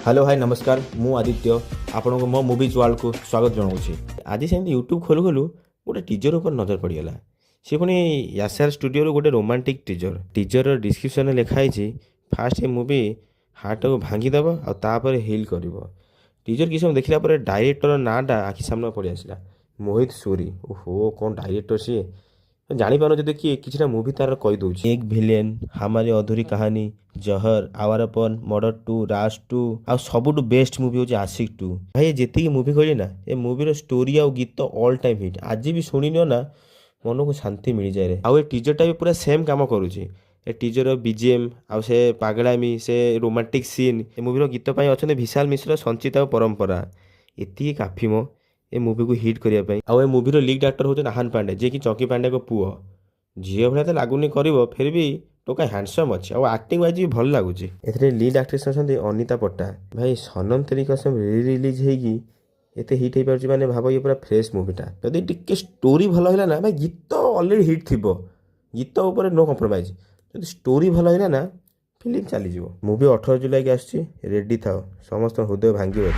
Hello hi नमस्कार मु आदित्य आपण को मो मुवीज वर्ल्ड को स्वागत जनाऊँगी। आज सेमती यूट्यूब खोलू खोलू गोटे टीजर ऊपर नजर पड़गला। सी पुणी यासर स्टूडियो गोटे रोमांटिक टीजर डिस्क्रिप्शन लिखाई फास्ट ये मुवी हार्ट को भांगीदेव आपर हिल कर। टीजर किसी समय देखला डायरेक्टर नाटा आखि सामने पड़े आसला मोहित सूरी। ओहो कौन डायरेक्टर सी जापार जब किए कि मुवी तार कहीदे एक भिलेन हमारी अधूरी कहानी जहर आवारपन मर्डर 2 राज 2 आ सबुठ बेस्ट मुवी हूँ आशिक 2। भाई जी मुवी कहली ना ये मुवीर स्टोरी आ गीत ऑल टाइम हिट आज भी शुणी ना मन को शांति मिल जाए। आउ टीजरटा भी पूरा सेम काम करुँचे ए टीजर बीजीएम आउ से पागलामी से रोमांटिक सीन ए मुवीर गीत अच्छा विशाल मिश्र संचित और परंपरा ये काफी मो ए मुवी को हिट करने। आउ ए मुवीर लीड एक्टर होते नाहान पांडे जी कि चंकी पांडे को पुओ झील भाया तो लगुनि कर फिर भी टोका हैंडसम अच्छे और एक्टिंग वाइज भी भल लगुच। ए लीड एक्ट्रेस अच्छा अनिता पट्टा भाई सनम तेरी कसम रिलीज होगी एते हिट हो पार्टी मैंने भाव ये पूरा फ्रेश मुवीटा जदि टिके स्टोरी भल है ना भाई गीत अलरेडी हिट थी गीत उपर नो कम्प्रोमाइज जदि स्टोरी भल है ना फिल्म चलीज। मुवी 18 जुलाई की आसची रेडी था समस्त हृदय भांगी।